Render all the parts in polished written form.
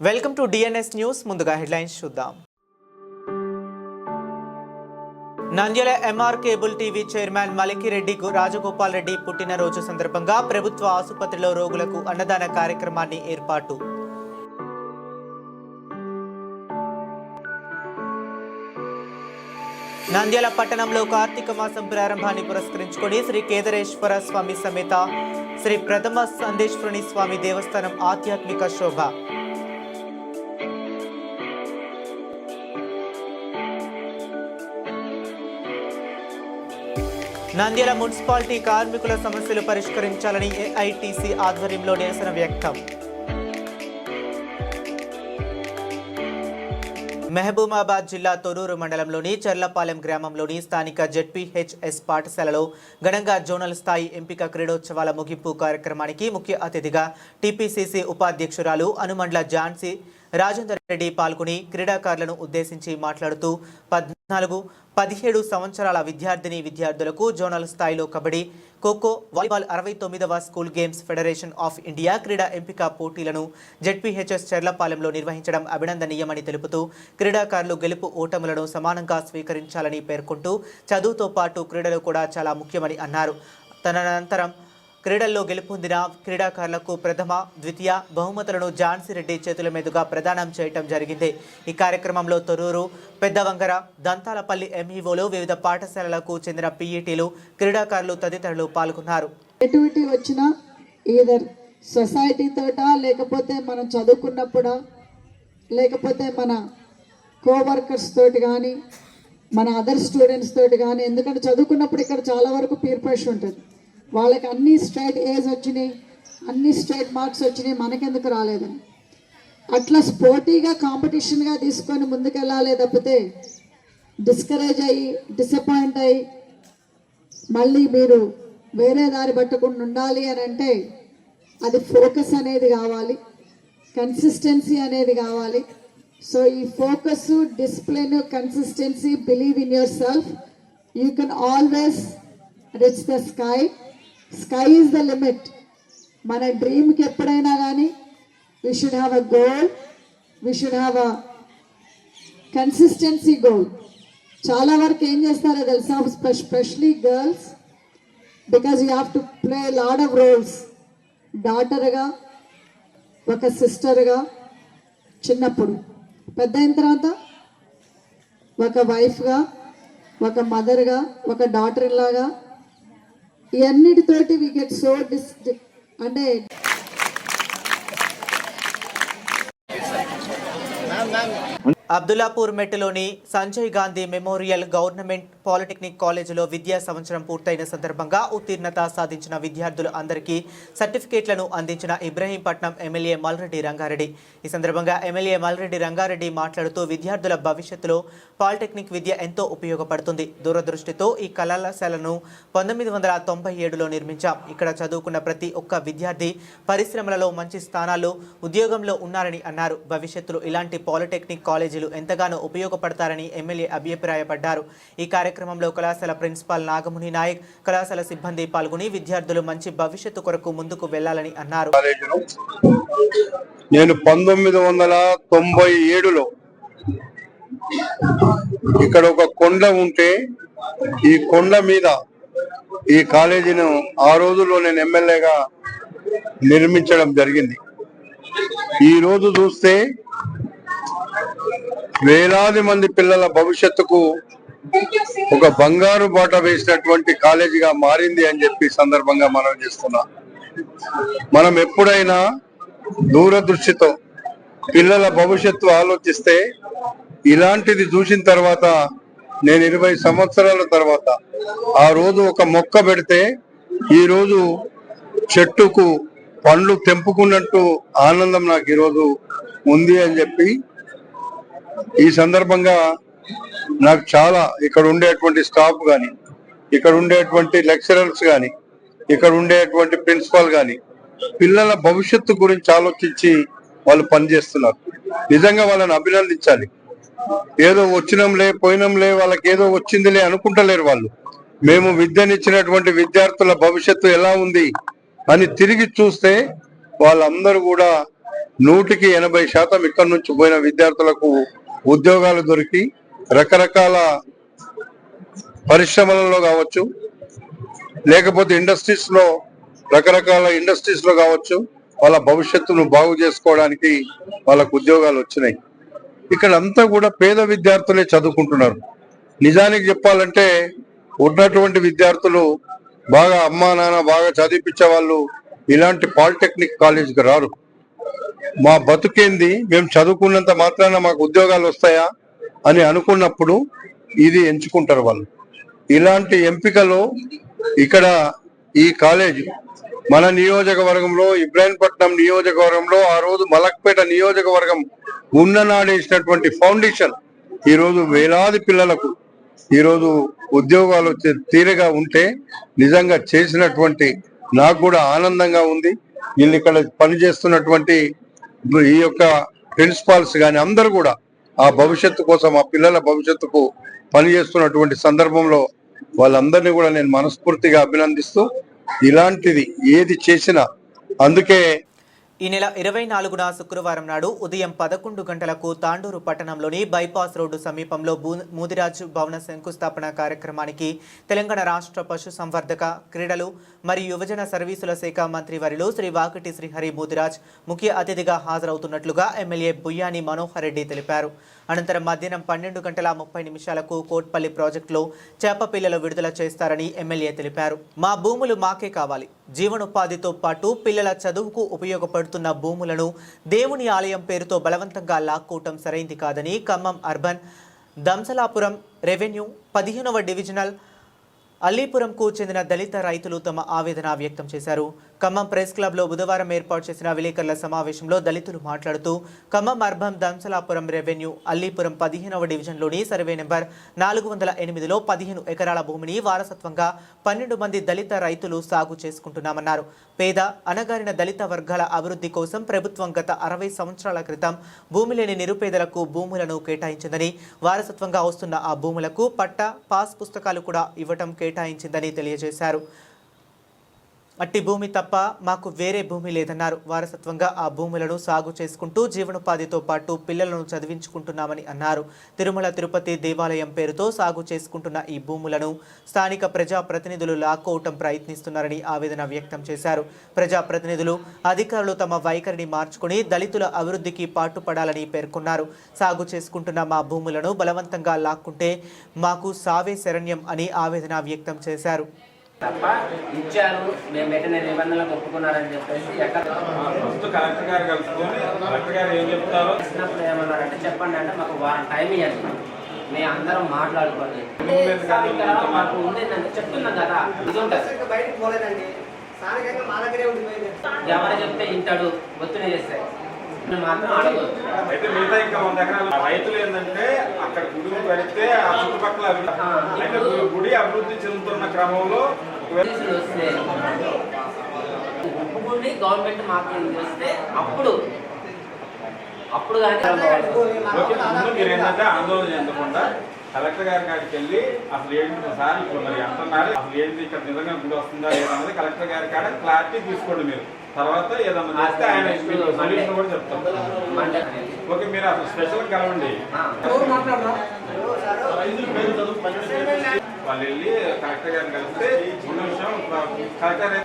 Welcome to DNS news. ముందుగా headlines చూద్దాం. Nandyal MR cable TV chairman Malikireddy Rajagopal Reddy పుట్టినరోజు సందర్భంగా ప్రభుత్వ ఆసుపత్రిలో రోగులకు అన్నదాన కార్యక్రమాన్ని ఏర్పాటు. నంద్యాల పట్టణంలో కార్తీక మాసం ప్రారంభాన్ని పురస్కరించుకొని శ్రీ కేదారేశ్వర స్వామి సమేత శ్రీ ప్రథమ సందేశ్వరుని స్వామి దేవస్థానం ఆధ్యాత్మిక శోభ. నంద్యాల మున్సిపాలిటీ కార్మికుల సమస్యలు పరిష్కరించాలని ఏఐటీసీ ఆధ్వర్యంలో నిరసన వ్యక్తం. మహబూబాబాద్ జిల్లా తొర్రూరు మండలంలోని చర్లపాలెం గ్రామంలోని స్థానిక జెడ్పీహెచ్ఎస్ పాఠశాలలో ఘనంగా జోనల్ స్థాయి ఎంపిక క్రీడోత్సవాల ముగింపు కార్యక్రమానికి ముఖ్య అతిథిగా టీపీసీసీ ఉపాధ్యక్షురాలు అనుమండ్ల ఝాన్సీ రాజేందర్ రెడ్డి పాల్గొని క్రీడాకారులను ఉద్దేశించి మాట్లాడుతూ 14-17 సంవత్సరాల విద్యార్థులకు జోనల్ స్థాయిలో కబడ్డీ, ఖోఖో, వాలీబాల్ 69వ school games federation of India క్రీడా ఎంపిక పోటీలను జెడ్పీహెచ్ఎస్ చర్లపాలెంలో నిర్వహించడం అభినందనీయమని తెలుపుతూ క్రీడాకారులు గెలుపు ఓటములను సమానంగా స్వీకరించాలని పేర్కొంటూ చదువుతో పాటు క్రీడలు కూడా చాలా ముఖ్యమని అన్నారు. తదనంతరం క్రీడల్లో గెలుపొందిన క్రీడాకారులకు ప్రథమ, ద్వితీయ బహుమతులను ఝాన్సీ రెడ్డి చేతుల మీదుగా ప్రదానం చేయడం జరిగింది. ఈ కార్యక్రమంలో తొర్రూరు, పెద్దవంగర, దంతాలపల్లి ఎంఈఓలు, వివిధ పాఠశాలలకు చెందిన పీఈటీలు, క్రీడాకారులు తదితరులు పాల్గొన్నారు. ఎటువంటి వచ్చినా ఈదర్ సొసైటీ తోట, లేకపోతే మనం చదువుకున్నప్పుడు, లేకపోతే మన కోవర్కర్స్ తోటి కానీ, మన అదర్ స్టూడెంట్స్ తోటి కానీ, ఎందుకంటే చదువుకున్నప్పుడు ఇక్కడ చాలా వరకు పీర్ ప్రెషర్ ఉంటుంది. వాళ్ళకి అన్ని స్ట్రైట్ ఏజ్ వచ్చినాయి, అన్ని స్ట్రైట్ మార్క్స్ వచ్చినాయి, మనకెందుకు రాలేదని అట్లా స్పోర్టీగా కాంపిటీషన్గా తీసుకొని ముందుకెళ్ళాలి తప్పితే డిస్కరేజ్ అయ్యి డిసప్పాయింట్ అయ్యి మళ్ళీ మీరు వేరే దారి పట్టకుండా ఉండాలి అని అంటే అది ఫోకస్ అనేది కావాలి, కన్సిస్టెన్సీ అనేది కావాలి. సో ఈ focus, discipline, consistency, believe in yourself, you can always reach the sky. Sky is the limit. మన డ్రీమ్కి ఎప్పుడైనా కానీ we should have a goal, we should have a consistency goal. చాలా వరకు ఏం చేస్తారో తెలుసా, specially girls, because you have to play lot of roles. డాటర్గా, ఒక సిస్టర్గా చిన్నప్పుడు, పెద్ద అయిన తర్వాత ఒక వైఫ్గా, ఒక మదర్గా, ఒక డాటర్ ఇన్లాగా, ఇవన్నిటితోటి వి గెట్ సో అంటే అబ్దుల్లాపూర్ మెట్లోని Sanjay Gandhi memorial government polytechnic కాలేజీలో విద్యా సంవత్సరం పూర్తయిన సందర్భంగా ఉత్తీర్ణత సాధించిన విద్యార్థులు అందరికీ సర్టిఫికేట్లను అందించిన ఇబ్రహీంపట్నం ఎమ్మెల్యే మల్రెడ్డి రంగారెడ్డి. ఈ సందర్భంగా ఎమ్మెల్యే మల్రెడ్డి రంగారెడ్డి మాట్లాడుతూ విద్యార్థుల భవిష్యత్తులో పాలిటెక్నిక్ విద్య ఎంతో ఉపయోగపడుతుంది. దూరదృష్టితో ఈ కళాశాలను 1997లో నిర్మించాం. ఇక్కడ చదువుకున్న ప్రతి ఒక్క విద్యార్థి పరిశ్రమలలో మంచి స్థానాల్లో ఉద్యోగంలో ఉన్నారని అన్నారు. భవిష్యత్తులో ఇలాంటి పాలిటెక్నిక్ కాలేజీలు ఎంతగానో ఉపయోగపడతారని ఎమ్మెల్యే అభిప్రాయపడ్డారు. ఈ కార్యక్రమంలో కళాశాల ప్రిన్సిపాల్ నాగముని నాయక్, కళాశాల సిబ్బంది పాల్గొని విద్యార్థులు మంచి భవిష్యత్తు కొరకు ముందుకు వెళ్లాలని అన్నారు. నేను 1997లో ఇక్కడ ఒక కొండ ఉంటే ఈ కొండ మీద ఈ కాలేజీని ఆ రోజుల్లో నేను ఎమ్మెల్యేగా నిర్మించడం జరిగింది. ఈ రోజు చూస్తే వేలాది మంది పిల్లల భవిష్యత్తుకు ఒక బంగారు బాట వేసినటువంటి కాలేజీగా మారింది అని చెప్పి సందర్భంగా మనం చేస్తున్నాం. మనం ఎప్పుడైనా దూరదృష్టితో పిల్లల భవిష్యత్తు ఆలోచిస్తే ఇలాంటిది చూసిన తర్వాత నేను 20 సంవత్సరాల తర్వాత ఆ రోజు ఒక మొక్క పెడితే ఈ రోజు చెట్టుకు పండ్లు తెంపుకున్నట్టు ఆనందం నాకు ఈరోజు ఉంది అని చెప్పి ఈ సందర్భంగా నాకు చాలా ఇక్కడ ఉండేటువంటి స్టాఫ్ కానీ, ఇక్కడ ఉండేటువంటి లెక్చరర్స్ కానీ, ఇక్కడ ఉండేటువంటి ప్రిన్సిపాల్ కానీ పిల్లల భవిష్యత్తు గురించి ఆలోచించి వాళ్ళు పనిచేస్తున్నారు. నిజంగా వాళ్ళని అభినందించాలి. ఏదో వచ్చినంలే పోయినంలే వాళ్ళకి ఏదో వచ్చిందిలే అనుకుంటలేరు వాళ్ళు. మేము విద్యనిచ్చినటువంటి విద్యార్థుల భవిష్యత్తు ఎలా ఉంది అని తిరిగి చూస్తే వాళ్ళందరూ కూడా 100% ఇక్కడి నుంచి పోయిన విద్యార్థులకు ఉద్యోగాలు దొరికి రకరకాల పరిశ్రమలలో కావచ్చు, లేకపోతే రకరకాల ఇండస్ట్రీస్ లో కావచ్చు, వాళ్ళ భవిష్యత్తును బాగు చేసుకోవడానికి వాళ్ళకు ఉద్యోగాలు వచ్చినాయి. ఇక్కడ అంతా కూడా పేద విద్యార్థులే చదువుకుంటున్నారు. నిజానికి చెప్పాలంటే ఉన్నటువంటి విద్యార్థులు బాగా అమ్మా నాన్న బాగా చదివిపించే వాళ్ళు ఇలాంటి పాలిటెక్నిక్ కాలేజీకి రారు. మా బతుకేంది, మేము చదువుకున్నంత మాత్రాన మాకు ఉద్యోగాలు వస్తాయా అని అనుకున్నప్పుడు ఇది ఎంచుకుంటారు వాళ్ళు. ఇలాంటి ఎంపికలో ఇక్కడ ఈ కాలేజ్ మన నియోజకవర్గంలో, ఇబ్రాహీంపట్నం నియోజకవర్గంలో ఆ రోజు మలక్పేట నియోజకవర్గం ఉన్ననాడేసినటువంటి ఫౌండేషన్ ఈరోజు వేలాది పిల్లలకు ఈరోజు ఉద్యోగాలు వచ్చే తీరుగా ఉంటే నిజంగా చేసినటువంటి నాకు కూడా ఆనందంగా ఉంది. వీళ్ళు ఇక్కడ పనిచేస్తున్నటువంటి ఈ యొక్క ప్రిన్సిపాల్స్ కానీ అందరూ కూడా ఆ భవిష్యత్తు కోసం, ఆ పిల్లల భవిష్యత్తుకు పనిచేస్తున్నటువంటి సందర్భంలో వాళ్ళందరినీ కూడా నేను మనస్ఫూర్తిగా అభినందిస్తూ, ఇలాంటిది ఏది చేసినా అందుకే ఈ నెల 24న శుక్రవారం నాడు ఉదయం 11 గంటలకు తాండూరు పట్టణంలోని బైపాస్ రోడ్డు సమీపంలో మూదిరాజ్ భవన శంకుస్థాపన కార్యక్రమానికి తెలంగాణ రాష్ట్ర పశు సంవర్ధక, క్రీడలు మరియు యువజన సర్వీసుల శాఖ మంత్రి వర్యులు శ్రీ వాకిటి శ్రీహరి మూదిరాజ్ ముఖ్య అతిథిగా హాజరవుతున్నట్లుగా ఎమ్మెల్యే బుయ్యాని మనోహర్ రెడ్డి తెలిపారు. అనంతరం మధ్యాహ్నం 12:30 కోట్పల్లి ప్రాజెక్టులో చేప పిల్లలు విడుదల చేస్తారని ఎమ్మెల్యే తెలిపారు. మా భూములు మాకే కావాలి, జీవనోపాధితో పాటు పిల్లల చదువుకు ఉపయోగపడుతున్న భూములను దేవుని ఆలయం పేరుతో బలవంతంగా లాక్కోవటం సరైంది కాదని ఖమ్మం అర్బన్ దంసలాపురం రెవెన్యూ 15వ డివిజనల్ అల్లీపురంకు చెందిన దళిత రైతులు తమ ఆవేదన వ్యక్తం చేశారు. ఖమ్మం ప్రెస్ క్లబ్లో బుధవారం ఏర్పాటు చేసిన విలేకరుల సమావేశంలో దళితులు మాట్లాడుతూ ఖమ్మం అర్బన్ దంసలాపురం రెవెన్యూ అల్లీపురం 15వ డివిజన్లోని సర్వే నెంబర్ 408లో 15 ఎకరాల భూమిని వారసత్వంగా 12 మంది దళిత రైతులు సాగు చేసుకుంటున్నామన్నారు. పేద అణగారిన దళిత వర్గాల అభివృద్ధి కోసం ప్రభుత్వం గత 60 సంవత్సరాల క్రితం భూమి లేని నిరుపేదలకు భూములను కేటాయించిందని, వారసత్వంగా వస్తున్న ఆ భూములకు పట్టా, పాస్ పుస్తకాలు కూడా ఇవ్వటం కేటాయించిందని తెలియజేశారు. అట్టి భూమి తప్ప మాకు వేరే భూమి లేదన్నారు. వారసత్వంగా ఆ భూములను సాగు చేసుకుంటూ జీవనోపాధితో పాటు పిల్లలను చదివించుకుంటున్నామని అన్నారు. తిరుమల తిరుపతి దేవాలయం పేరుతో సాగు చేసుకుంటున్న ఈ భూములను స్థానిక ప్రజాప్రతినిధులు లాక్కోవటం ప్రయత్నిస్తున్నారని ఆవేదన వ్యక్తం చేశారు. ప్రజాప్రతినిధులు, అధికారులు తమ వైఖరిని మార్చుకుని దళితుల అభివృద్ధికి పాటుపడాలని పేర్కొన్నారు. సాగు చేసుకుంటున్న మా భూములను బలవంతంగా లాక్కుంటే మాకు సావే శరణ్యం అని ఆవేదన వ్యక్తం చేశారు. తప్ప ఇచ్చారు, మేము పెట్టిన నిబంధనలకు ఒప్పుకున్నారని చెప్పేసి ఎక్కడ కలెక్టర్ గారు కలుసుకొని కలెక్టర్ గారు ఏం చెప్తారో ఇచ్చినప్పుడు ఏమన్నారంటే చెప్పండి అంటే మాకు వారం టైం ఇవ్వండి, మేము అందరం మాట్లాడుకోండి. మాకు ఉండేదంటే చెప్తున్నాం కదా, ఇది ఉంటుంది బయటకు పోలేదండి, స్థానికంగా మా దగ్గరే ఉండిపోయింది. ఎవరు చెప్తే ఇంటాడు, ఒత్తిడి చేస్తాయి మాత్రం అడగదు. అయితే మిగతా ఇంకా 100 ఎకరాలు రైతులు ఏంటంటే అక్కడ గుడి పెడితే ఆ చుట్టుపక్కల అయితే గుడి అభివృద్ధి చెందుతున్న క్రమంలో వస్తే ఒప్పుకుండి గవర్నమెంట్ మాకు వస్తే అప్పుడు ముందు మీరు ఏంటంటే ఆందోళన చెందకుండా కలెక్టర్ గారి కాడికి వెళ్ళి అసలు ఏంటి సార్ ఇప్పుడు మరి అంటున్నారు, అసలు ఏంటి ఇక్కడ నిజంగా గుడి వస్తుందా లేదన్నది కలెక్టర్ గారి కాడ క్లారిటీ తీసుకోండి. మీరు తర్వాత ఏదన్నా చేస్తే ఆయన సొల్యూషన్ కూడా చెప్తాం. ఓకే, మీరు అసలు స్పెషల్ కలవండి, వాళ్ళు వెళ్ళి కలెక్టర్ గారిని కలిస్తే ఉన్న విషయం కలెక్టర్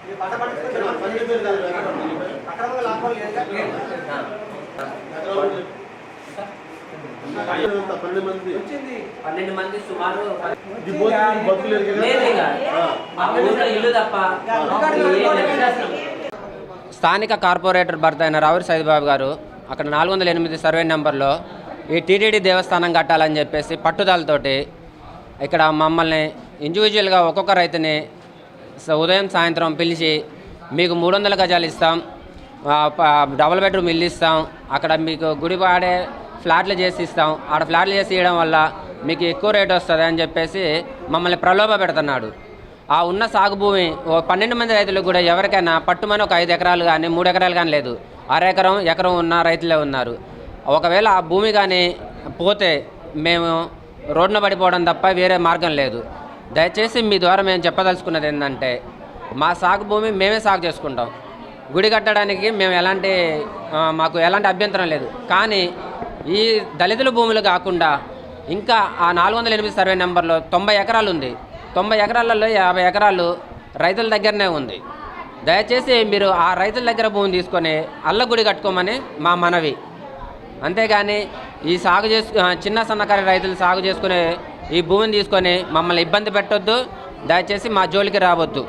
12 మంది సుమారు ఇల్లు తప్ప. స్థానిక కార్పొరేటర్ భర్త అయిన రావురి సైదుబాబు గారు అక్కడ 408 సర్వే నెంబర్లో ఈ టీటీడీ దేవస్థానం కట్టాలని చెప్పేసి పట్టుదలతోటి ఇక్కడ మమ్మల్ని ఇండివిజువల్గా ఒక్కొక్క రైతుని ఉదయం సాయంత్రం పిలిచి మీకు 300 గజాలు ఇస్తాం, డబుల్ బెడ్రూమ్ ఇల్లు ఇస్తాం, అక్కడ మీకు గుడి వాడే ఫ్లాట్లు చేసి ఇస్తాం, ఆడ ఫ్లాట్లు చేసి ఇవ్వడం వల్ల మీకు ఎక్కువ రేటు వస్తుంది అని చెప్పేసి మమ్మల్ని ప్రలోభ పెడుతున్నాడు. ఆ ఉన్న సాగు భూమి 12 మంది రైతులకు కూడా ఎవరికైనా పట్టుమని ఒక 5 ఎకరాలు కానీ 3 ఎకరాలు కానీ లేదు, ఎకరం ఉన్న రైతులే ఉన్నారు. ఒకవేళ ఆ భూమి కానీ పోతే మేము రోడ్డున పడిపోవడం తప్ప వేరే మార్గం లేదు. దయచేసి మీ ద్వారా మేము చెప్పదలుచుకున్నది ఏంటంటే మా సాగు భూమి మేమే సాగు చేసుకుంటాం, గుడి కట్టడానికి మేము మాకు ఎలాంటి అభ్యంతరం లేదు. కానీ ఈ దళితుల భూములు కాకుండా ఇంకా ఆ 408 సర్వే నెంబర్లో 90 ఎకరాలు ఉంది. 90 ఎకరాలలో 50 ఎకరాలు రైతుల దగ్గరనే ఉంది. దయచేసి మీరు ఆ రైతుల దగ్గర భూమిని తీసుకొని గుడి కట్టుకోమని మా మనవి. అంతేగాని ఈ చిన్న సన్నకారు రైతులు సాగు చేసుకునే ఈ భూమిని తీసుకొని మమ్మల్ని ఇబ్బంది పెట్టొద్దు. దయచేసి మా జోలికి రావద్దు.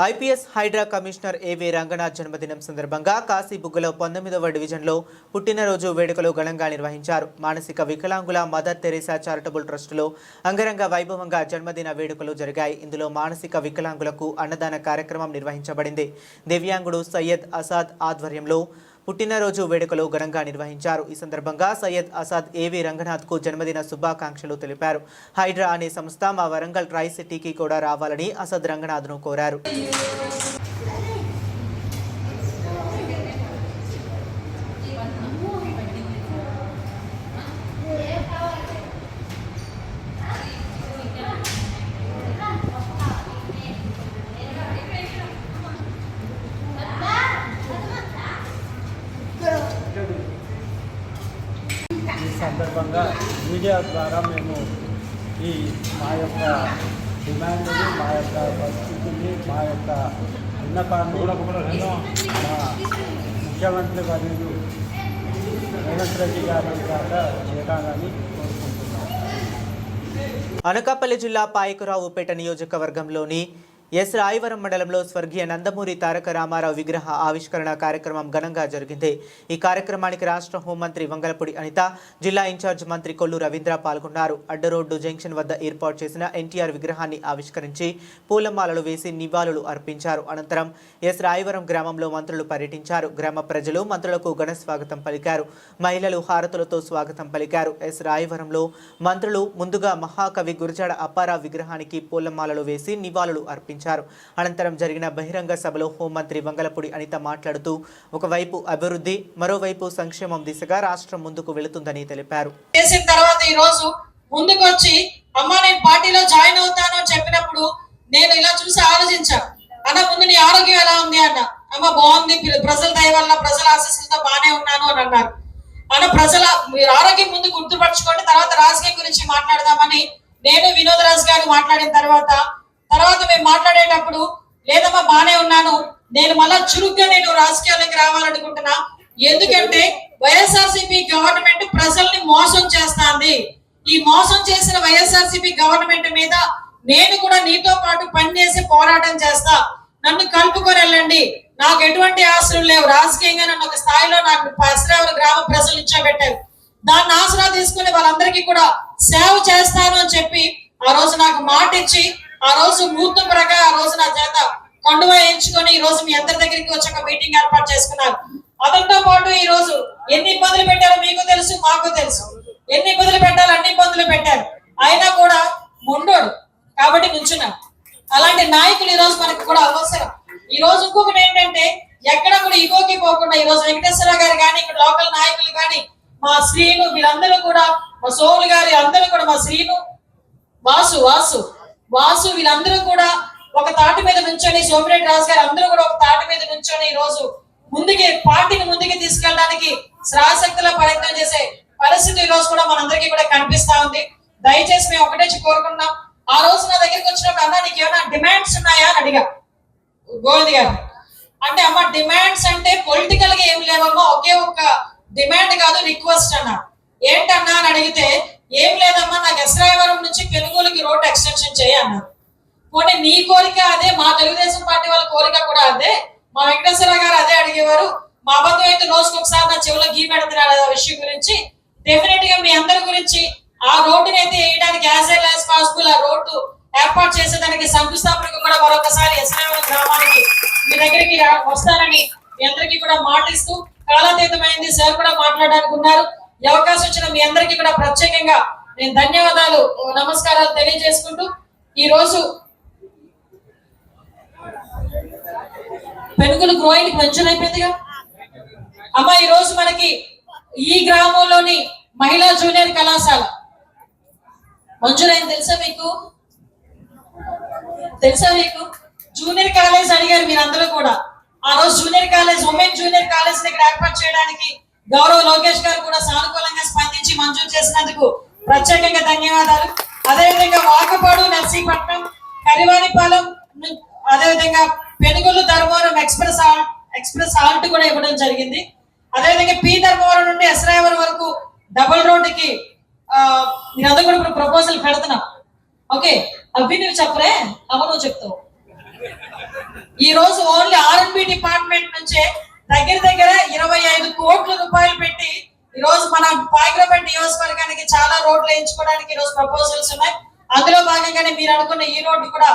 ఐపీఎస్ హైడ్రా కమిషనర్ ఏవీ రంగనాథ్ జన్మదినం సందర్భంగా కాశీబుగ్గలో 19వ డివిజన్లో పుట్టినరోజు వేడుకలు ఘనంగా నిర్వహించారు. మానసిక వికలాంగుల మదర్ తెరీసా చారిటబుల్ ట్రస్టులో అంగరంగ వైభవంగా జన్మదిన వేడుకలు జరిగాయి. ఇందులో మానసిక వికలాంగులకు అన్నదాన కార్యక్రమం నిర్వహించబడింది. దివ్యాంగుడు సయ్యద్ అసాద్ ఆధ్వర్యంలో పుట్టినరోజు వేడుకలు ఘనంగా నిర్వహించారు. ఈ సందర్భంగా సయ్యద్ అసాద్ ఏవీ రంగనాథ్కు జన్మదిన శుభాకాంక్షలు తెలిపారు. హైడ్రా అనే సంస్థ మా వరంగల్ ట్రై సిటీకి కూడా రావాలని అసాద్ రంగనాథ్ను కోరారు. సందర్భంగా మీడియా ద్వారా మేము మా యొక్క డిమాండ్ని, మా యొక్క పరిస్థితిని, మా యొక్క విన్నపాన్ని మా ముఖ్యమంత్రి వర్యులు రేవంత్ రెడ్డి గారి ద్వారా చేయాలని కోరుకుంటున్నాం. అనకాపల్లి జిల్లా పాయకరావుపేట నియోజకవర్గంలోని ఎస్ రాయవరం మండలంలో స్వర్గీయ నందమూరి తారక రామారావు విగ్రహ ఆవిష్కరణ కార్యక్రమం ఘనంగా జరిగింది. ఈ కార్యక్రమానికి రాష్ట్ర హోంమంత్రి వంగలపూడి అనిత, జిల్లా ఇన్ఛార్జ్ మంత్రి కొల్లు రవీంద్ర పాల్గొన్నారు. అడ్డరోడ్డు జంక్షన్ వద్ద ఏర్పాటు చేసిన ఎన్టీఆర్ విగ్రహాన్ని ఆవిష్కరించి పూలమాలలు వేసి నివాళులు అర్పించారు. అనంతరం ఎస్ రాయవరం గ్రామంలో మంత్రులు పర్యటించారు. గ్రామ ప్రజలు మంత్రులకు ఘన స్వాగతం పలికారు. మహిళలు హారతులతో స్వాగతం పలికారు. ఎస్ రాయవరంలో మంత్రులు ముందుగా మహాకవి గురజాడ అప్పారావు విగ్రహానికి పూలమాలలు వేసి నివాళులు అర్పించారు. అనంతరం జరిగిన బహిరంగ సభలో హోంమంత్రి వంగలపూడి అనిత మాట్లాడుతూ ఒకవైపు అభివృద్ధి, మరోవైపు సంక్షేమం దిశగా రాష్ట్రం ముందుకు వెళుతుందని తెలిపారు. చేసిన తర్వాత ఈ రోజు ముందుకొచ్చి అమ్మా నేను పార్టీలో జాయిన్ అవుతాను అని చెప్పినప్పుడు నేను ఇలా చూసి ఆలోచించా. అన్న ముందు నీ ఆరోగ్యం ఎలా ఉంది అన్న. అమ్మ బాగుంది, ప్రజల దయ వల్ల ప్రజల ఆశీస్సులతో బానే ఉన్నాను అని అన్నారు. మీరు ఆరోగ్యం ముందు గుర్తుపరచుకోండి, తర్వాత రాజకీయం గురించి మాట్లాడదామని నేను వినోద్ రాజ్ గారు మాట్లాడిన తర్వాత మేము మాట్లాడేటప్పుడు లేదమ్మా బానే ఉన్నాను, నేను మళ్ళా చురుగ్గా నేను రాజకీయాలకు రావాలనుకుంటున్నా. ఎందుకంటే వైఎస్ఆర్సీపీ గవర్నమెంట్ ప్రజల్ని మోసం చేస్తాంది. ఈ మోసం చేసిన వైఎస్ఆర్సీపీ గవర్నమెంట్ మీద నేను కూడా నీతో పాటు పనిచేసి పోరాటం చేస్తా. నన్ను కలుపుకొని వెళ్ళండి. నాకు ఎటువంటి ఆశలు లేవు. రాజకీయంగా నన్ను ఒక స్థాయిలో నాకు పసిరావుల గ్రామ ప్రజలు ఇచ్చబెట్టారు. దాన్ని ఆసరా తీసుకుని వాళ్ళందరికీ కూడా సేవ చేస్తాను అని చెప్పి ఆ రోజు నాకు మాట ఇచ్చి ఆ రోజు ముహూర్తం ప్రకారం ఆ రోజు నా చేత కండువ వేయించుకొని ఈ రోజు మీ అందరి దగ్గరికి వచ్చి ఒక మీటింగ్ ఏర్పాటు చేసుకున్నారు. అతనితో పాటు ఈ రోజు ఎన్ని ఇబ్బందులు పెట్టారో మీకు తెలుసు, మాకు తెలుసు. ఎన్ని ఇబ్బందులు పెట్టాలో అన్ని ఇబ్బందులు పెట్టారు. అయినా కూడా మొండోడు కాబట్టి నుంచున్నాం. అలాంటి నాయకులు ఈ రోజు మనకు కూడా అవసరం. ఈ రోజు ఇంకొకటి ఏంటంటే ఎక్కడ కూడా ఇగోకి పోకుండా ఈ రోజు వెంకటేశ్వర గారు కానీ ఇక్కడ లోకల్ నాయకులు కానీ మా శ్రీను వీళ్ళందరూ కూడా, మా సోములు గారి అందరూ కూడా, మా శ్రీను, వాసు వీళ్ళందరూ కూడా ఒక తాటి మీద నుంచొని, సోమిరెడ్డి రాజు గారు అందరూ కూడా ఒక తాటి మీద నుంచొని ఈ రోజు పార్టీని ముందుకి తీసుకెళ్ళడానికి శ్రాశక్తిలో ప్రయత్నం చేసే పరిస్థితి ఈ రోజు కూడా మనందరికీ కూడా కనిపిస్తా ఉంది. దయచేసి మేము ఒకటే కోరుకున్నాం. ఆ రోజు నా దగ్గరికి వచ్చినప్పుడు అన్నా నీకు ఏమైనా డిమాండ్స్ ఉన్నాయా అని అడిగా గోవింద్ గారు. అంటే అమ్మ డిమాండ్స్ అంటే పొలిటికల్ గా ఏం లేవమ్మా, ఒకే ఒక డిమాండ్ కాదు రిక్వెస్ట్ అన్నా. ఏంటన్నా అని అడిగితే ఏం లేదమ్మా నాకు ఎస్రాయవరం నుంచి పెనుగోలుకి రోడ్ ఎక్స్టెన్షన్ చేయన్నారు. పోనీ నీ కోరిక అదే, మా తెలుగుదేశం పార్టీ వాళ్ళ కోరిక కూడా అదే, మా వెంకటేశ్వర గారు అదే అడిగేవారు. మా అబద్ధం అయితే రోజుకి ఒకసారి నా చెవులో గీ పెడుతున్నాడు ఆ విషయం గురించి. డెఫినెట్ గా మీ అందరి గురించి ఆ రోడ్డుని అయితే వేయడానికి యాజ్ ఎల్ యాజ్ పాసిబుల్ ఆ రోడ్డు ఏర్పాటు చేసేదానికి శంకుస్థాపనకు కూడా మరొకసారి ఎస్రాయవరం గ్రామానికి మీ దగ్గరికి వస్తానని మీ అందరికీ కూడా మాటిస్తూ, కాలాతీతమైంది సార్ కూడా మాట్లాడడానికి ఉన్నారు. ఈ అవకాశం ఇచ్చిన మీ అందరికీ కూడా ప్రత్యేకంగా నేను ధన్యవాదాలు, నమస్కారాలు తెలియజేసుకుంటూ ఈ రోజు పెనుగులు గ్రోయింగ్ మంజూరు అయిపోయిందిగా అమ్మ. ఈ రోజు మనకి ఈ గ్రామంలోని మహిళా జూనియర్ కళాశాల మంజూరైంది. తెలుసా మీకు జూనియర్ కాలేజ్ అడిగారు మీరందరూ కూడా. ఆ రోజు junior college women junior college ఇక్కడ ఏర్పాటు చేయడానికి గౌరవ లోకేష్ గారు కూడా సానుకూలంగా స్పందించి మంజూరు చేసినందుకు ప్రత్యేకంగా ధన్యవాదాలు. అదేవిధంగా వాకపాడు, నర్సీపట్నం, కరివానిపాలెం, అదేవిధంగా పెనుగొల్లు, ధర్మవరం ఎక్స్ప్రెస్ హాల్ట్ కూడా ఇవ్వడం జరిగింది. అదేవిధంగా పి ధర్మవరం నుండి ఎస్రాయవరం వరకు డబుల్ రోడ్డుకి మీరందరూ కూడా ఇప్పుడు ప్రపోజల్ పెడుతున్నాం. ఓకే, అవి నువ్వు చెప్పరే, నువ్వు చెప్తావు. ఈ రోజు ఓన్లీ R&B డిపార్ట్మెంట్ నుంచే దగ్గర 25 కోట్ల రూపాయలు పెట్టి ఈ రోజు మన పాయకరాపేట నియోజకవర్గానికి చాలా రోడ్లు వేయించుకోవడానికి ఈ రోజు ప్రపోజల్స్ ఉన్నాయి. అందులో భాగంగానే మీరు అనుకున్న ఈ రోడ్డు కూడా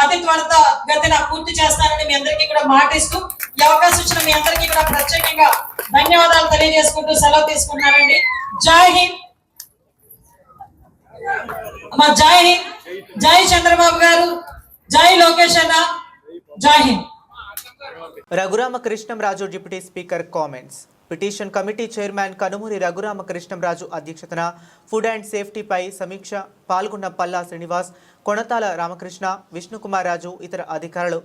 అతి త్వరితగతిన పూర్తి చేస్తానని మీ అందరికీ కూడా మాటిస్తూ ఈ అవకాశం ఇచ్చిన మీ అందరికీ కూడా ప్రత్యేకంగా ధన్యవాదాలు తెలియజేసుకుంటూ సెలవు తీసుకుంటున్నారండి. జై హింద్, జై హింద్, జై చంద్రబాబు గారు, జై లోకేష్ అన్న, జై Hind. Raghurama Krishnam Raju deputy speaker comments. Petition committee chairman Kanumuri Raghurama Krishnam Raju అధ్యక్షతన ఫుడ్ అండ్ సేఫ్టీపై సమీక్ష. పాల్గొన్న పల్లా శ్రీనివాస్, కొణతాల రామకృష్ణ, విష్ణుకుమార్ రాజు, ఇతర అధికారులు.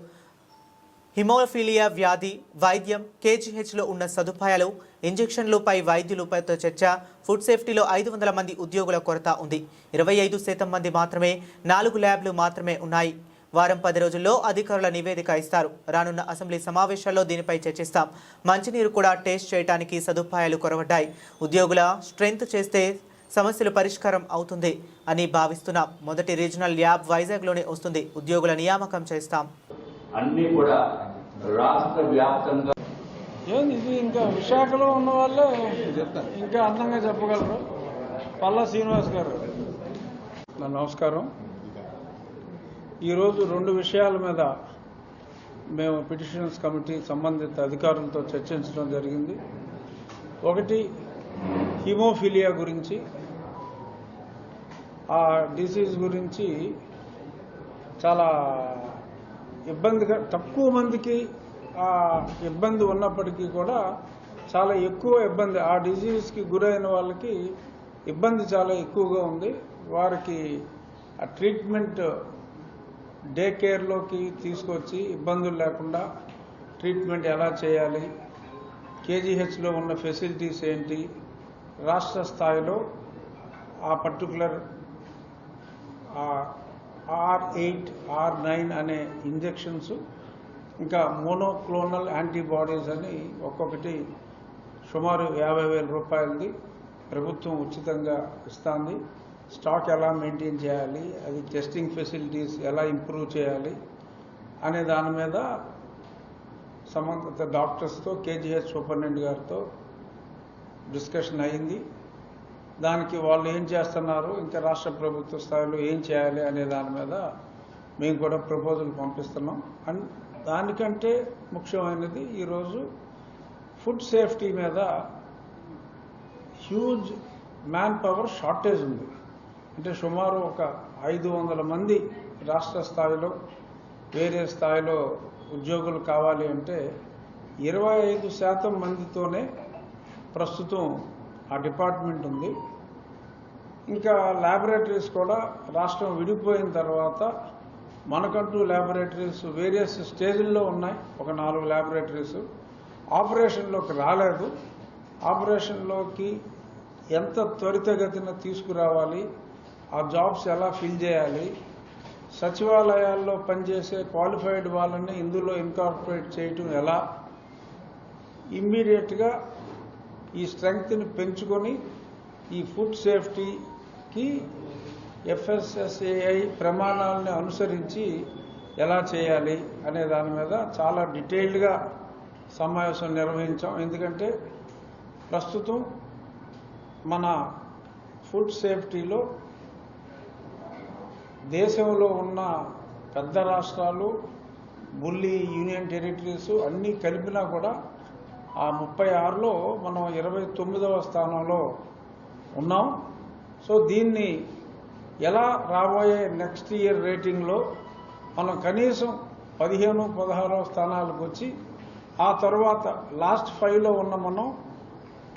హిమోఫీలియా వ్యాధి వైద్యం, కేజీహెచ్లో ఉన్న సదుపాయాలు, ఇంజెక్షన్లపై వైద్యులపైతో చర్చ. ఫుడ్ సేఫ్టీలో 500 మంది ఉద్యోగుల కొరత ఉంది. 25% మంది మాత్రమే, 4 ల్యాబ్లు మాత్రమే ఉన్నాయి. వారం 10 రోజుల్లో అధికారుల నివేదిక ఇస్తారు. రానున్న అసెంబ్లీ సమావేశాల్లో దీనిపై చర్చిస్తాం. మంచినీరు కూడా టేస్ట్ చేయడానికి సదుపాయాలు కొరవడ్డాయి. ఉద్యోగుల స్ట్రెంత్ చేస్తే సమస్యలు పరిష్కారం అవుతుంది అని భావిస్తున్నాం. మొదటి రీజనల్ ల్యాబ్ వైజాగ్లోనే వస్తుంది. ఉద్యోగుల నియామకం చేస్తాం. అన్ని కూడా రాష్ట్ర వ్యాప్తంగా ఏంది ఇది, ఇంకా విశాఖలో ఉన్న వాళ్ళే ఇంకా అందంగా చెప్పగలరు. పల్లా శ్రీనివాస్ గారు, నా నమస్కారం. ఈరోజు 2 విషయాల మీద మేము పిటిషన్స్ కమిటీ సంబంధిత అధికారులతో చర్చించడం జరిగింది. ఒకటి హిమోఫీలియా గురించి. ఆ డిసీజ్ గురించి చాలా ఇబ్బందిగా, తక్కువ మందికి ఆ ఇబ్బంది ఉన్నప్పటికీ కూడా చాలా ఎక్కువ ఇబ్బంది, ఆ డిసీజ్కి గురైన వాళ్ళకి ఇబ్బంది చాలా ఎక్కువగా ఉంది. వారికి ఆ ట్రీట్మెంట్ డే కేర్లోకి తీసుకొచ్చి ఇబ్బందులు లేకుండా ట్రీట్మెంట్ ఎలా చేయాలి, కేజీహెచ్లో ఉన్న ఫెసిలిటీస్ ఏంటి, రాష్ట్ర స్థాయిలో ఆ పర్టికులర్ R8, R9 అనే ఇంజెక్షన్స్, ఇంకా మోనోక్లోనల్ యాంటీబాడీస్ అని ఒక్కొక్కటి సుమారు 50,000 రూపాయలది ప్రభుత్వం ఉచితంగా ఇస్తుంది. స్టాక్ ఎలా మెయింటైన్ చేయాలి, అది టెస్టింగ్ ఫెసిలిటీస్ ఎలా ఇంప్రూవ్ చేయాలి అనే దాని మీద సంబంధిత డాక్టర్స్తో, కేజీహెచ్ సూపరింటెండెంట్ గారితో డిస్కషన్ అయింది. దానికి వాళ్ళు ఏం చేస్తున్నారు, ఇంకా రాష్ట్ర ప్రభుత్వ స్థాయిలో ఏం చేయాలి అనే దాని మీద మేము కూడా ప్రపోజల్ పంపిస్తున్నాం. అండ్ దానికంటే ముఖ్యమైనది ఈరోజు ఫుడ్ సేఫ్టీ మీద హ్యూజ్ మ్యాన్ పవర్ షార్టేజ్ ఉంది. అంటే సుమారు ఒక 500 మంది రాష్ట్ర స్థాయిలో, వేరే స్థాయిలో ఉద్యోగులు కావాలి అంటే 25% మందితోనే ప్రస్తుతం ఆ డిపార్ట్మెంట్ ఉంది. ఇంకా ల్యాబొరేటరీస్ కూడా రాష్ట్రం విడిపోయిన తర్వాత మనకంటూ ల్యాబొరేటరీస్ వేరియస్ స్టేజ్ల్లో ఉన్నాయి. ఒక 4 ల్యాబొరేటరీస్ ఆపరేషన్లోకి రాలేదు. ఆపరేషన్లోకి ఎంత త్వరితగతిన తీసుకురావాలి, ఆ జాబ్స్ ఎలా ఫిల్ చేయాలి, సచివాలయాల్లో పనిచేసే క్వాలిఫైడ్ వాళ్ళని ఇందులో ఇన్కార్పొరేట్ చేయటం ఎలా, ఇమ్మీడియట్గా ఈ స్ట్రెంగ్త్ని పెంచుకొని ఈ ఫుడ్ సేఫ్టీకి FSSAI ప్రమాణాలని అనుసరించి ఎలా చేయాలి అనే దాని మీద చాలా డీటెయిల్డ్గా సమావేశం నిర్వహించాం. ఎందుకంటే ప్రస్తుతం మన ఫుడ్ సేఫ్టీలో దేశంలో ఉన్న పెద్ద రాష్ట్రాలు, బుల్లి యూనియన్ టెరిటరీస్ అన్నీ కలిపినా కూడా ఆ 36లో మనం 29వ స్థానంలో ఉన్నాం. సో దీన్ని ఎలా రాబోయే నెక్స్ట్ ఇయర్ రేటింగ్లో మనం కనీసం 15-16వ స్థానాలకు వచ్చి ఆ తర్వాత లాస్ట్ 5లో ఉన్న మనం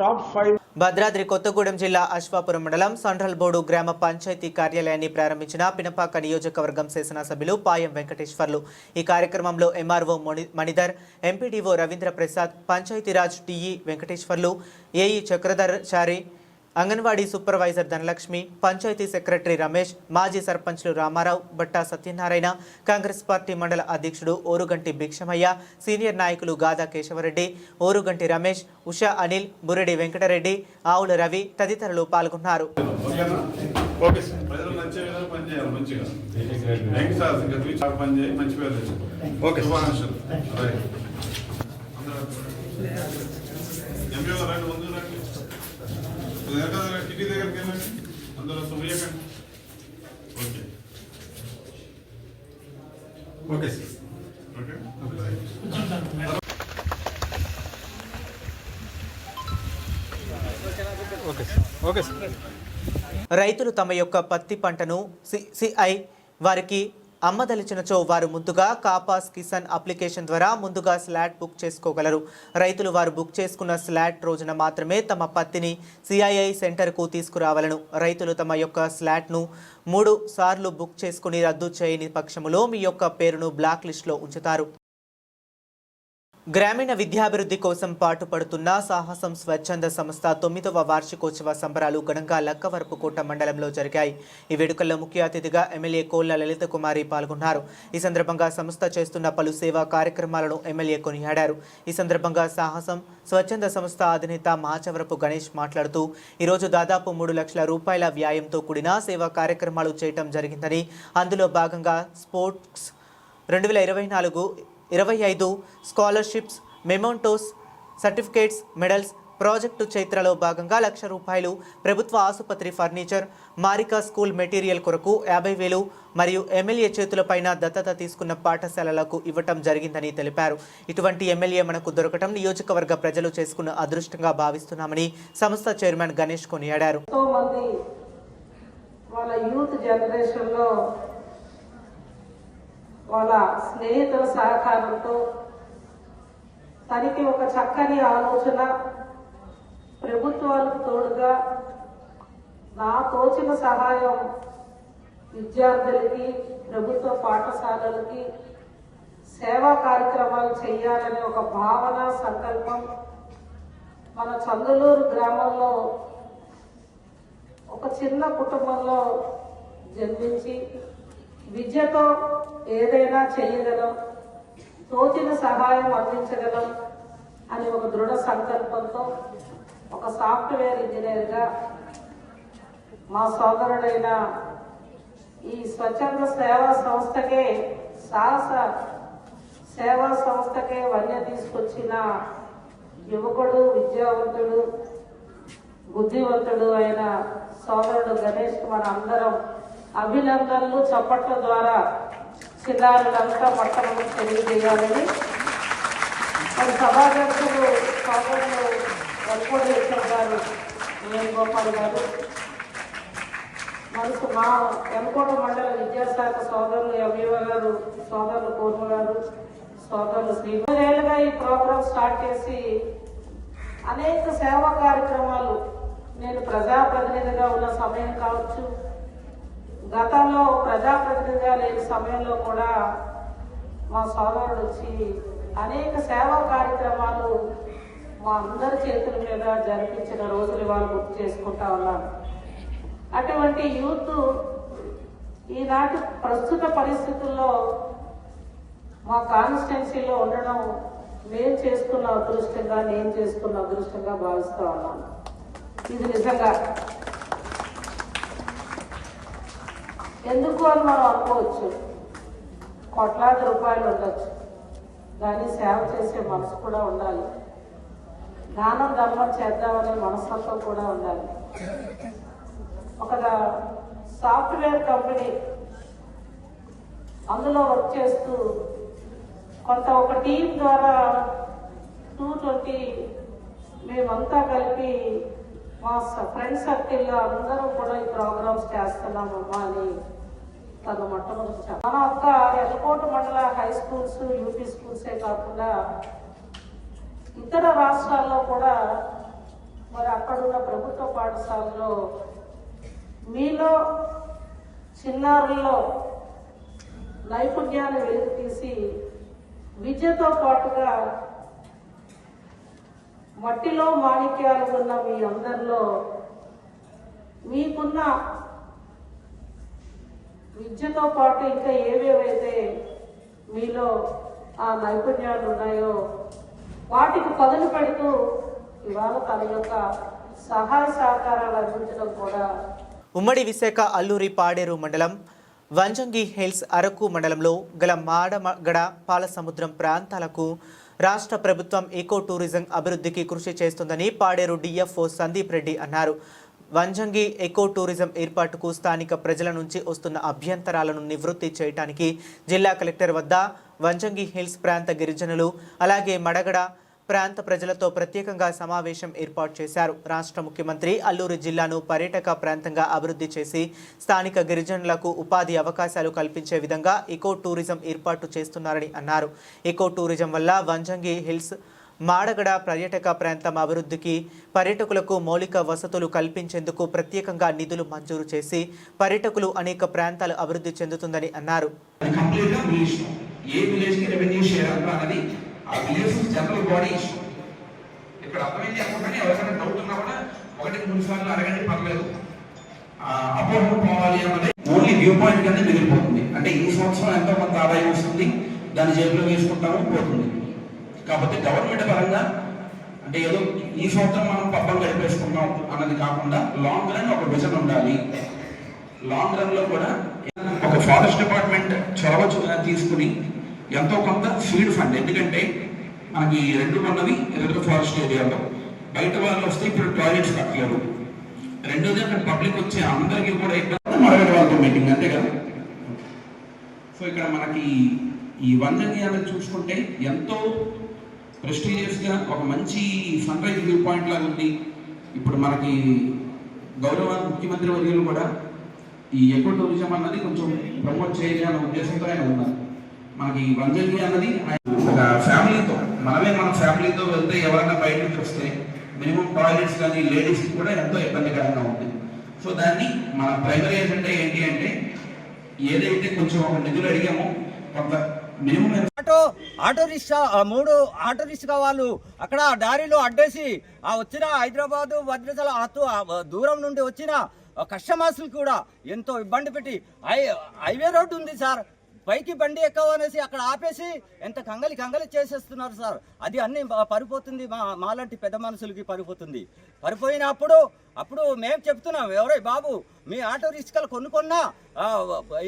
టాప్ 5 భద్రాద్రి కొత్తగూడెం జిల్లా అశ్వాపురం మండలం సండ్రల్బోడు గ్రామ పంచాయతీ కార్యాలయాన్ని ప్రారంభించిన పినపాక నియోజకవర్గం శాసనసభ్యులు పాయం వెంకటేశ్వర్లు. ఈ కార్యక్రమంలో MRO Manidhar, MPDO Ravindra Prasad, Panchayati Raj TE Venkateswarlu, AE Chakradhar Chari, anganwadi supervisor Dhanalakshmi, panchayat secretary Ramesh, మాజీ సర్పంచ్లు రామారావు, బట్టా సత్యనారాయణ, కాంగ్రెస్ పార్టీ మండల అధ్యక్షుడు ఓరుగంటి భిక్షమయ్య, సీనియర్ నాయకులు గాదా కేశవరెడ్డి, ఓరుగంటి రమేష్, ఉషా అనిల్, బురెడి వెంకటరెడ్డి, ఆవుల రవి తదితరులు పాల్గొన్నారు. కిటి దగ్గరికి వెళ్ళండి, అందులో సుమయ్యకండి. Okay sir, okay sir. రైతులు తమ యొక్క పత్తి పంటను సిఐ వారికి అమ్మదలిచినచో వారు ముందుగా కాపాస్ కిసాన్ అప్లికేషన్ ద్వారా ముందుగా స్లాట్ బుక్ చేసుకోగలరు. రైతులు వారు బుక్ చేసుకున్న స్లాట్ రోజున మాత్రమే తమ పత్తిని సిఐఐ సెంటర్కు తీసుకురావాలను. రైతులు తమ యొక్క స్లాట్ను 3 సార్లు బుక్ చేసుకుని రద్దు చేయని పక్షములో మీ యొక్క పేరును బ్లాక్ లిస్టులో ఉంచుతారు. గ్రామీణ విద్యాభివృద్ధి కోసం పాటుపడుతున్న సాహసం స్వచ్ఛంద సంస్థ 9వ వార్షికోత్సవ సంబరాలు ఘనంగా లక్కవరపుకోట మండలంలో జరిగాయి. ఈ వేడుకల్లో ముఖ్య అతిథిగా ఎమ్మెల్యే కోళ్ల లలిత కుమారి పాల్గొన్నారు. ఈ సందర్భంగా సంస్థ చేస్తున్న పలు సేవా కార్యక్రమాలను ఎమ్మెల్యే కొనియాడారు. ఈ సందర్భంగా సాహసం స్వచ్ఛంద సంస్థ అధినేత మాచవరపు గణేష్ మాట్లాడుతూ ఈరోజు దాదాపు 3 లక్షల రూపాయల వ్యయంతో కూడిన సేవా కార్యక్రమాలు చేయటం జరిగిందని, అందులో భాగంగా sports 2024-25 scholarships, mementos, certificates, medals, project చైత్రలో భాగంగా 1 లక్ష రూపాయలు, ప్రభుత్వ ఆసుపత్రి ఫర్నిచర్, మారికా స్కూల్ మెటీరియల్ కొరకు 50,000 మరియు ఎమ్మెల్యే చేతులపైన దత్తత తీసుకున్న పాఠశాలలకు ఇవ్వటం జరిగిందని తెలిపారు. ఇటువంటి ఎమ్మెల్యే మనకు దొరకటం నియోజకవర్గ ప్రజలు చేసుకున్న అదృష్టంగా భావిస్తున్నామని సంస్థ చైర్మన్ గణేష్ కొనియాడారు. వాళ్ళ స్నేహితుల సహకారంతో తనకి ఒక చక్కని ఆలోచన, ప్రభుత్వాలకు తోడుగా నా తోచిన సహాయం విద్యార్థులకి, ప్రభుత్వ పాఠశాలలకి సేవా కార్యక్రమాలు చేయాలనే ఒక భావన, సంకల్పం మన చందులూరు గ్రామంలో ఒక చిన్న కుటుంబంలో జన్మించి విద్యతో ఏదైనా చేయగలం, తోచిన సహాయం అందించగలం అని ఒక దృఢ సంకల్పంతో ఒక సాఫ్ట్వేర్ ఇంజనీర్గా మా సోదరుడైన ఈ స్వచ్ఛంద సేవా సంస్థకే, సాహస సేవా సంస్థకే వన్య తీసుకొచ్చిన యువకుడు, విద్యావంతుడు, బుద్ధివంతుడు అయిన సోదరుడు గణేష్ మన అందరం అభినందనలు చప్పట్ల ద్వారా చిన్నారులంతా మొట్టమొదటి తెలియజేయాలని మరి సభాధ్యక్షులు సోదరులు వెంకటేశ్వర గారు, వేణుగోపాల్ గారు, మనసు మా వెంకోట మండల విద్యాశాఖ సోదరులు ఎంఈఓ గారు, సోదరులు పూర్ణ గారు, సోదరులు శ్రీ 3 ఏళ్ళుగా ఈ ప్రోగ్రాం స్టార్ట్ చేసి అనేక సేవా కార్యక్రమాలు, నేను ప్రజాప్రతినిధిగా ఉన్న సమయం కావచ్చు, గతంలో ప్రజాప్రతినిధిగా లేని సమయంలో కూడా మా సోదరుడు వచ్చి అనేక సేవా కార్యక్రమాలు మా అందరి చేతుల మీద జరిపించిన రోజులు వాళ్ళు గుర్తు చేసుకుంటా ఉన్నాను. అటువంటి యూత్ ఈనాటి ప్రస్తుత పరిస్థితుల్లో మా కాన్స్టిట్యున్సీలో ఉండడం నేను చేసుకున్న అదృష్టంగా భావిస్తా ఉన్నాను. ఇది నిజంగా ఎందుకు అని మనం అనుకోవచ్చు, కోట్లాది రూపాయలు ఉండొచ్చు, కానీ సేవ చేసే మనసు కూడా ఉండాలి, దానం ధర్మం చేద్దామనే మనస్తత్వం కూడా ఉండాలి. ఒక సాఫ్ట్వేర్ కంపెనీ అందులో వర్క్ చేస్తూ ఒక టీం ద్వారా 220 మేమంతా కలిపి మా ఫ్రెండ్ సర్కిల్లో అందరూ కూడా ఈ ప్రోగ్రామ్స్ చేస్తున్నామమ్మా అని తను మొట్టమొదటి మన ఒక్క ఎర్రకోట మండల హై స్కూల్స్, యూపీ స్కూల్సే కాకుండా ఇతర రాష్ట్రాల్లో కూడా మరి అక్కడున్న ప్రభుత్వ పాఠశాలలో మీలో చిన్నారుల్లో నైపుణ్యాన్ని వెలుగు తీసి విద్యతో పాటుగా మట్టిలో మాణిక్యాలు ఉన్న మీ అందరిలో మీకున్న విద్యతో పాటు ఇంకా ఏవేవైతే మీలో ఆ నైపుణ్యాలు ఉన్నాయో వాటికి పదులు పెడుతూ ఇవాళ తన యొక్క సహాయ సహకారాలు అందించడం కూడా. ఉమ్మడి విశాఖ అల్లూరి పాడేరు మండలం వంజంగి హిల్స్ అరకు మండలంలో గల మాడగడ పాలసముద్రం ప్రాంతాలకు రాష్ట్ర ప్రభుత్వం ఈకో టూరిజం అభివృద్ధికి కృషి చేస్తుందని పాడేరు డిఎఫ్ఓ సందీప్ రెడ్డి అన్నారు. వంజంగి ఎకో టూరిజం ఏర్పాటుకు స్థానిక ప్రజల నుంచి వస్తున్న అభ్యంతరాలను నివృత్తి చేయడానికి జిల్లా కలెక్టర్ వద్ద వంజంగి హిల్స్ ప్రాంత గిరిజనులు అలాగే మడగడ ప్రాంత ప్రజలతో ప్రత్యేకంగా సమావేశం ఏర్పాటు చేశారు. రాష్ట్ర ముఖ్యమంత్రి అల్లూరు జిల్లాను పర్యాటక ప్రాంతంగా అభివృద్ధి చేసి స్థానిక గిరిజనులకు ఉపాధి అవకాశాలు కల్పించే విధంగా ఈకో టూరిజం ఏర్పాటు చేస్తున్నారని అన్నారు. ఈకో టూరిజం వల్ల వంజంగి హిల్స్ మాడగడ పర్యాటక ప్రాంతం అభివృద్ధికి పర్యాటకులకు మౌలిక వసతులు కల్పించేందుకు ప్రత్యేకంగా నిధులు మంజూరు చేసి పర్యాటకులు అనేక ప్రాంతాలు అభివృద్ధి చెందుతుందని అన్నారు. ఓన్లీ వ్యూ పాయింట్ కింద మిగిలిపోతుంది. అంటే ఈ సంవత్సరం ఎంతో కొంత ఆదాయం వస్తుంది, దాని జేబులో వేసుకుంటాము పోతుంది. కాకపోతే గవర్నమెంట్ పరంగా అంటే ఏదో ఈ సంవత్సరం మనం పబ్బం గడిపేసుకుంటాం అన్నది కాకుండా లాంగ్ రన్ ఒక విజన్ ఉండాలి. లాంగ్ రన్ లో కూడా ఒక ఫారెస్ట్ డిపార్ట్మెంట్ చొరవ తీసుకుని ఎంతో కొంత ఫీడ్ ఫండ్, ఎందుకంటే మనకి రెండు ఉన్నవి ఎదురు ఫారెస్ట్ ఏరియాలో బయట వాళ్ళు వస్తే ఇప్పుడు టాయిలెట్స్ కట్టలేరు. రెండోది అక్కడ పబ్లిక్ వచ్చే అందరికీ కూడా ఇబ్బంది, మరొకటి వాళ్ళతో మీటింగ్ అంతే కదా. సో ఇక్కడ మనకి ఈ వంజంగి అనేది చూసుకుంటే ఎంతో ప్రెస్టీజియస్గా ఒక మంచి సన్ రైజ్ వ్యూ పాయింట్ లాగా ఉంది. ఇప్పుడు మనకి గౌరవ ముఖ్యమంత్రి వర్యులు కూడా ఈ ఎకో టూరిజం అన్నది కొంచెం ప్రమోట్ చేయాలి అనే ఉద్దేశంతో ఆయన ఉన్నారు. మనకి వంజంగి అన్నది ఒక ఫ్యామిలీతో, మనమే మన ఫ్యామిలీతో వెళ్తే ఎవరైనా బయట నుంచి వస్తే మినిమం టాయిలెట్స్ కానీ లేడీస్కి కూడా ఎంతో ఇబ్బందికరంగా ఉంది. సో దాన్ని మన ప్రైమరీ ఏజెండా ఏంటి అంటే ఏదైతే కొంచెం ఒక నిధులు అడిగామో కొంత minimum auto rickshaw 3 auto rickshaw వాళ్ళు అక్కడ దారిలో అడ్డేసి ఆ వచ్చిన హైదరాబాదు భద్రాచల దూరం నుండి వచ్చిన కస్టమర్స్లు కూడా ఎంతో ఇబ్బంది పెట్టి హైవే రోడ్డు ఉంది సార్, పైకి బండి ఎక్కవనేసి అక్కడ ఆపేసి ఎంత కంగలి చేసేస్తున్నారు సార్. అది అన్ని పడిపోతుంది, మాలాంటి పెద్ద మనుషులకి పడిపోయినప్పుడు మేము చెప్తున్నాం, ఎవరై బాబు మీ ఆటో రిక్షాలు కొనుక్కున్నా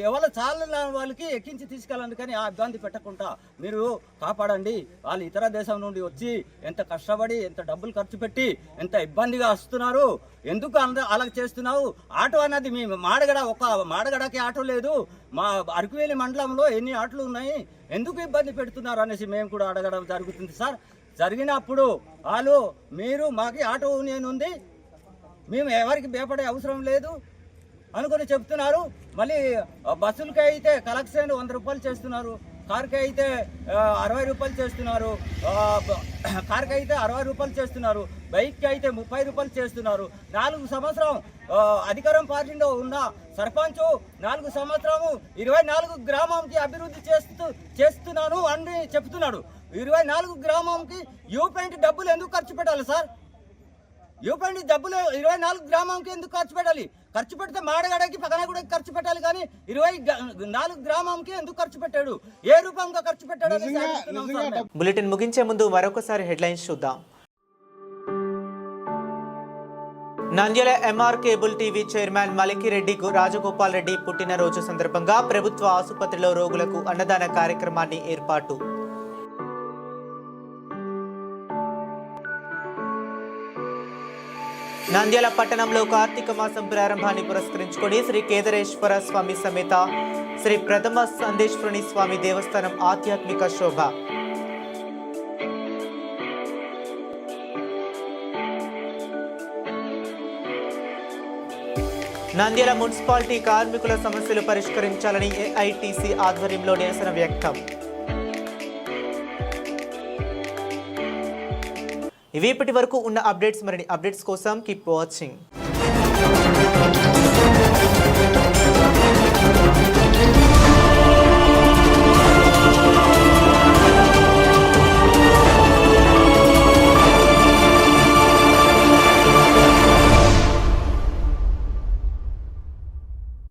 ఎవరు చాలా వాళ్ళకి ఎక్కించి తీసుకెళ్ళండి, కానీ ఆ ఇబ్బంది పెట్టకుండా మీరు కాపాడండి. వాళ్ళు ఇతర దేశం నుండి వచ్చి ఎంత కష్టపడి ఎంత డబ్బులు ఖర్చు పెట్టి ఎంత ఇబ్బందిగా వస్తున్నారు, ఎందుకు అలా చేస్తున్నావు? ఆటో అన్నది మీ మాడగడకి ఆటో లేదు, మా అరకువేలి మండలంలో ఎన్ని ఆటోలు ఉన్నాయి, ఎందుకు ఇబ్బంది పెడుతున్నారు అనేసి మేము కూడా అడగడం జరుగుతుంది సార్. జరిగినప్పుడు వాళ్ళు మీరు మాకి ఆటో యూనియన్ ఉంది, మేము ఎవరికి భయపడే అవసరం లేదు అనుకుని చెప్తున్నారు. మళ్ళీ బస్సులకి అయితే కలెక్షన్ 100 రూపాయలు చేస్తున్నారు, కార్కి అయితే 60 రూపాయలు చేస్తున్నారు, కార్కి అయితే 60 రూపాయలు చేస్తున్నారు, బైక్కి అయితే 30 రూపాయలు చేస్తున్నారు. 4 సంవత్సరం అధికారం పార్టీలో ఉన్న సర్పంచ్ 4 సంవత్సరము 24 గ్రామంకి అభివృద్ధి చేస్తున్నాను అని చెప్తున్నాడు. 24 గ్రామంకి యూపాయింట్ డబ్బులు ఎందుకు ఖర్చు పెట్టాలి సార్? యూపాయింట్ డబ్బులు 24 గ్రామంకి ఎందుకు ఖర్చు పెట్టాలి? ఖర్చు పెడితే మాడగడకి పక్కనగూడకి ఖర్చు పెట్టాలి, కానీ 24 గ్రామంకి ఎందుకు ఖర్చు పెట్టాడు? ఏ రూపంగా ఖర్చు పెట్టాడు? బులెటిన్ ముగించే ముందు మరొకసారి హెడ్లైన్స్ చూద్దాం. Nandyal MR cable TV chairman Malikireddy Rajagopal Reddy పుట్టినరోజు సందర్భంగా ప్రభుత్వ ఆసుపత్రిలో రోగులకు అన్నదాన కార్యక్రమాన్ని ఏర్పాటు. నంద్యాల పట్టణంలో కార్తీక మాసం ప్రారంభాన్ని పురస్కరించుకొని శ్రీ కేదారేశ్వర స్వామి సమేత శ్రీ ప్రథమ సందేశ్వరుని స్వామి దేవస్థానం ఆధ్యాత్మిక శోభ. నంద్యాల మున్సిపాలిటీ కార్మికుల సమస్యలు పరిష్కరించాలని ఏఐటీసీ ఆధ్వర్యంలో నిరసన వ్యక్తం. ఇవి ఇప్పటి వరకు ఉన్న అప్డేట్స్. మరిన్ని అప్డేట్స్ కోసం కీప్ వాచింగ్.